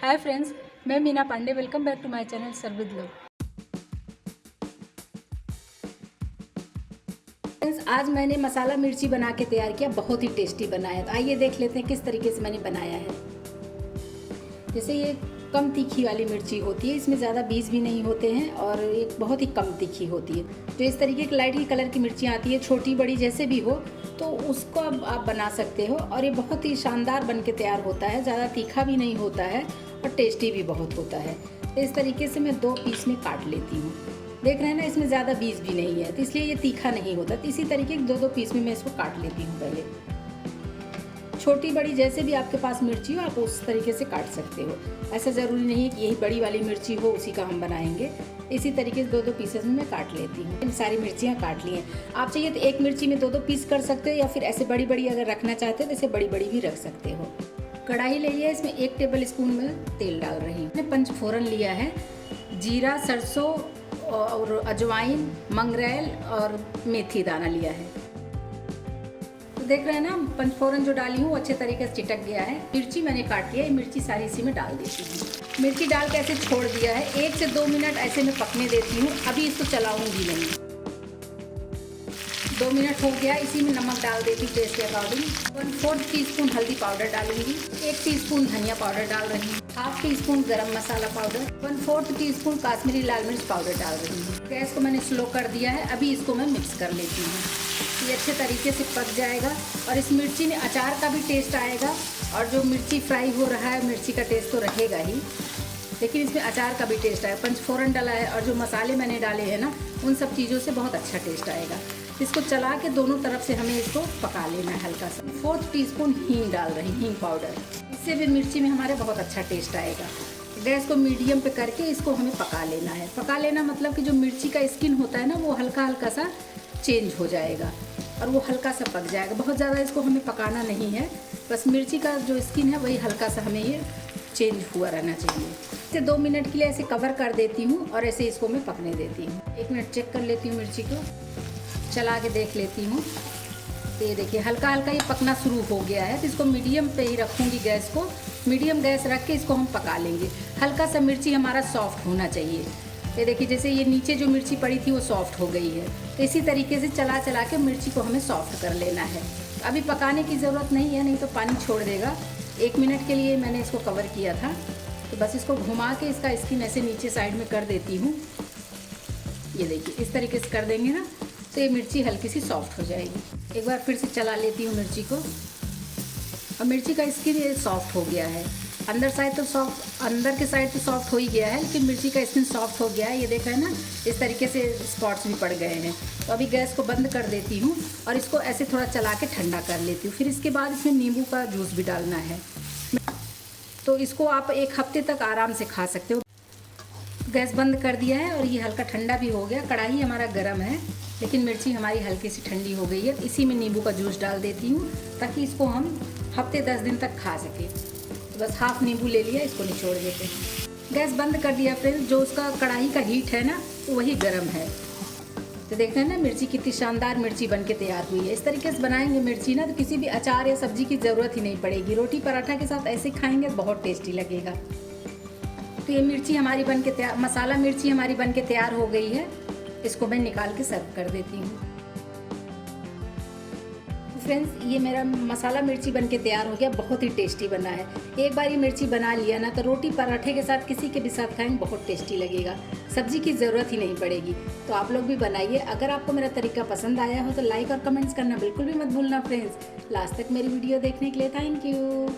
हाय friends, मैं Meena Pandey. Welcome back to my channel serve with love. Friends, आज मैंने मसाला मिर्ची बना के तैयार किया, बहुत ही टेस्टी बना है। तो आइए देख लेते हैं किस तरीके से मैंने बनाया है। जैसे ये कम तीखी वाली मिर्ची होती है, इसमें ज़्यादा बीज भी नहीं होते हैं और ये बहुत ही कम तीखी होती है। तो इस तरीके की लाइट कलर की मिर्चियाँ आती है, छोटी बड़ी जैसे भी हो, तो उसको अब आप बना सकते हो और ये बहुत ही शानदार बन के तैयार होता है। ज़्यादा तीखा भी नहीं होता है और टेस्टी भी बहुत होता है। तो इस तरीके से मैं 2 पीस में काट लेती हूँ। देख रहे हैं ना, इसमें ज़्यादा बीज भी नहीं है, तो इसलिए ये तीखा नहीं होता। तो इसी तरीके के 2-2 पीस में मैं इसको काट लेती हूँ। पहले छोटी बड़ी जैसे भी आपके पास मिर्ची हो, आप उस तरीके से काट सकते हो। ऐसा ज़रूरी नहीं है कि यही बड़ी वाली मिर्ची हो उसी का हम बनाएंगे। इसी तरीके से 2-2 पीसेस में मैं काट लेती हूँ। सारी मिर्चियाँ काट ली हैं। आप चाहिए तो एक मिर्ची में 2-2 पीस कर सकते हो, या फिर ऐसे बड़ी बड़ी अगर रखना चाहते हो तो ऐसे बड़ी बड़ी भी रख सकते हो। कढ़ाई ले लिया, इसमें 1 टेबल स्पून में तेल डाल रही हूँ। मैंने पंचफोरन लिया है, जीरा, सरसों और अजवाइन, मंगरेल और मेथी दाना लिया है। तो देख रहे हैं ना, पंचफोरन जो डाली हूँ अच्छे तरीके से चिटक गया है। मिर्ची मैंने काट लिया है, मिर्ची सारी इसी में डाल देती हूँ। मिर्ची डाल के ऐसे छोड़ दिया है, 1 से 2 मिनट ऐसे में पकने देती हूँ। अभी इसको चलाऊंगी नहीं। 2 मिनट हो गया, इसी में नमक डाल देती हूँ टेस्ट के अकॉर्डिंग। 1/4 टीस्पून हल्दी पाउडर डालूंगी, 1 टीस्पून धनिया पाउडर डाल रही हूँ, 1/2 टीस्पून गरम मसाला पाउडर, 1/4 टीस्पून काश्मीरी लाल मिर्च पाउडर डाल रही हूँ। गैस को मैंने स्लो कर दिया है। अभी इसको मैं मिक्स कर लेती हूँ। ये अच्छे तरीके से पक जाएगा और इस मिर्ची में अचार का भी टेस्ट आएगा। और जो मिर्ची फ्राई हो रहा है, मिर्ची का टेस्ट तो रहेगा ही, लेकिन इसमें अचार का भी टेस्ट आएगा। पंचफोरन डाला है और जो मसाले मैंने डाले हैं ना, उन सब चीज़ों से बहुत अच्छा टेस्ट आएगा। इसको चला के दोनों तरफ से हमें इसको पका लेना है हल्का सा। 4 टीस्पून हींग डाल रही, हींग पाउडर। इससे भी मिर्ची में हमारे बहुत अच्छा टेस्ट आएगा। गैस को मीडियम पे करके इसको हमें पका लेना है। पका लेना मतलब कि जो मिर्ची का स्किन होता है ना, वो हल्का हल्का सा चेंज हो जाएगा और वो हल्का सा पक जाएगा। बहुत ज़्यादा इसको हमें पकाना नहीं है, बस मिर्ची का जो स्किन है वही हल्का सा हमें ये चेंज हुआ रहना चाहिए। इसे 2 मिनट के लिए ऐसे कवर कर देती हूँ और ऐसे इसको मैं पकने देती हूँ। 1 मिनट चेक कर लेती हूँ, मिर्ची को चला के देख लेती हूँ। तो ये देखिए हल्का हल्का ये पकना शुरू हो गया है। तो इसको मीडियम पे ही रखूँगी गैस को। मीडियम गैस रख के इसको हम पका लेंगे। हल्का सा मिर्ची हमारा सॉफ्ट होना चाहिए। ये देखिए जैसे ये नीचे जो मिर्ची पड़ी थी वो सॉफ्ट हो गई है। तो इसी तरीके से चला चला के मिर्ची को हमें सॉफ्ट कर लेना है। अभी पकाने की ज़रूरत नहीं है, नहीं तो पानी छोड़ देगा। 1 मिनट के लिए मैंने इसको कवर किया था। तो बस इसको घुमा के इसका स्किन ऐसे नीचे साइड में कर देती हूँ। ये देखिए इस तरीके से कर देंगे ना, तो ये मिर्ची हल्की सी सॉफ्ट हो जाएगी। एक बार फिर से चला लेती हूँ मिर्ची को। और मिर्ची का स्किन ये सॉफ्ट हो गया है। अंदर साइड तो सॉफ्ट, अंदर के साइड तो सॉफ्ट हो ही गया है, लेकिन मिर्ची का स्किन सॉफ्ट हो गया है। ये देख रहे हैं ना, इस तरीके से स्पॉट्स भी पड़ गए हैं। तो अभी गैस को बंद कर देती हूँ और इसको ऐसे थोड़ा चला के ठंडा कर लेती हूँ। फिर इसके बाद इसमें नींबू का जूस भी डालना है। तो इसको आप 1 हफ्ते तक आराम से खा सकते हो। गैस बंद कर दिया है और ये हल्का ठंडा भी हो गया। कढ़ाई हमारा गर्म है, लेकिन मिर्ची हमारी हल्की सी ठंडी हो गई है। इसी में नींबू का जूस डाल देती हूँ ताकि इसको हम हफ्ते 10 दिन तक खा सकें। तो बस हाफ नींबू ले लिया, इसको निचोड़ देते हैं। गैस बंद कर दिया फ्रेंड्स। जो उसका कढ़ाई का हीट है ना, तो वही गर्म है। तो देख रहे हैं ना, मिर्ची कितनी शानदार मिर्ची बन के तैयार हुई है। इस तरीके से बनाएंगे मिर्ची ना, तो किसी भी अचार या सब्जी की ज़रूरत ही नहीं पड़ेगी। रोटी पराठा के साथ ऐसे खाएंगे बहुत टेस्टी लगेगा। तो ये मिर्ची हमारी बन के तैयार, मसाला मिर्ची हमारी बन के तैयार हो गई है। इसको मैं निकाल के सर्व कर देती हूँ। फ्रेंड्स, ये मेरा मसाला मिर्ची बन के तैयार हो गया। बहुत ही टेस्टी बना है। एक बार ये मिर्ची बना लिया ना, तो रोटी पराठे के साथ किसी के भी साथ खाएंगे बहुत टेस्टी लगेगा। सब्जी की ज़रूरत ही नहीं पड़ेगी। तो आप लोग भी बनाइए। अगर आपको मेरा तरीका पसंद आया हो तो लाइक और कमेंट्स करना बिल्कुल भी मत भूलना फ्रेंड्स। लास्ट तक मेरी वीडियो देखने के लिए थैंक यू।